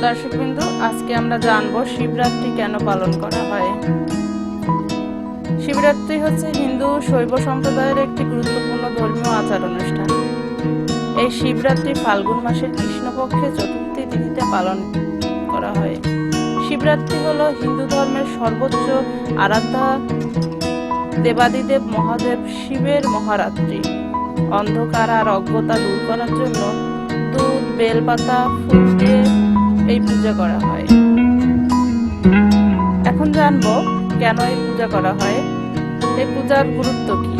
দর্শকবৃন্দ, আজকে আমরা জানবো শিবরাত্রি কেন পালন করা হয়। শিবরাত্রি হচ্ছে হিন্দু শৈব সম্প্রদায়ের একটি গুরুত্বপূর্ণ ধর্মীয় আচার অনুষ্ঠান। এই শিবরাত্রি ফাল্গুন মাসের কৃষ্ণপক্ষে চতুর্থী তিথিতে পালন করা হয়। শিবরাত্রি হলো হিন্দু ধর্মের সর্বোচ্চ আরাধ্যা দেবাদিদেব মহাদেব শিবের মহারাত্রি। অন্ধকার আর অজ্ঞতা দূর করার জন্য দুধ, বেলপাতা, ফুল দিয়ে এই পূজা করা হয়। এখন জানবো কেন এই পূজা করা হয়, এই পূজার গুরুত্ব কি।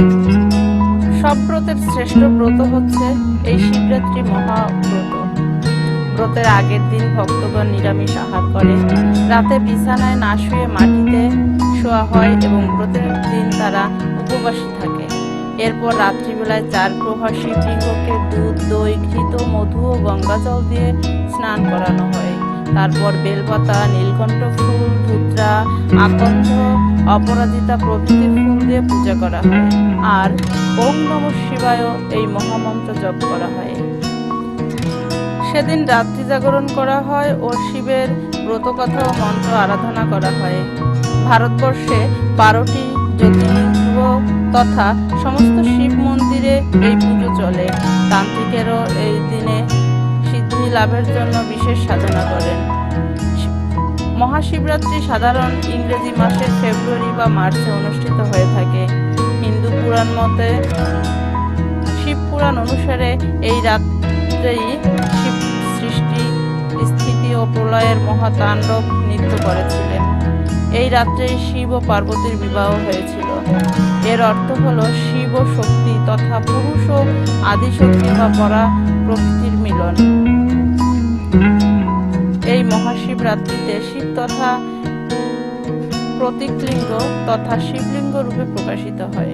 সব ব্রতের শ্রেষ্ঠ ব্রত হচ্ছে এই শিবরাত্রি মহাব্রত। ব্রতের আগের দিন ভক্তগণ নিরামিষ আহার করে, রাতে বিছানায় না শুয়ে মাটিতে শোয়া হয় এবং ব্রতের দিন তারা উপবাসী থাকে। এরপর রাত্রিবেলায় 4 প্রহর শিবলিঙ্গকে দুধ, দই, ঘৃত, মধু ও গঙ্গাজল দিয়ে স্নান করানো হয়। তারপর বেলপাতা, নীলকণ্ঠ ফুল, ধুত্রা, আকন্দ, অপরাজিতা প্রভৃতি ফুল দিয়ে পূজা করা হয় আর ওম নমঃ শিবায় এই মহামন্ত্র জপ করা হয়। সেদিন রাত্রি জাগরণ করা হয় ও শিবের ব্রতকথা ও মন্ত্র আরাধনা করা হয়। ভারতবর্ষে 12টি জ্যোতির্লিঙ্গ তথা সমস্ত শিব মন্দিরে এই পুজো চলে। তান্ত্রিকেরও এই দিনে সিদ্ধি লাভের জন্য বিশেষ সাধনা করেন। মহাশিবরাত্রি সাধারণ ইংরেজি মাসের ফেব্রুয়ারি বা মার্চে অনুষ্ঠিত হয়ে থাকে। হিন্দু পুরাণ মতে, শিব পুরাণ অনুসারে এই রাত্রেই শিব সৃষ্টি, স্থিতি ও প্রলয়ের মহাতাণ্ডব নৃত্য করেছিলেন। এই রাত্রেই শিব ও পার্বতীর বিবাহ হয়েছিল। এর অর্থ হলো শিব ও শক্তি তথা পুরুষ ও আদিশক্তি বা পরা প্রকৃতির মিলন। এই মহাশিবরাত্রিতে শিব তথা প্রতীকলিঙ্গ তথা শিবলিঙ্গ রূপে প্রকাশিত হয়।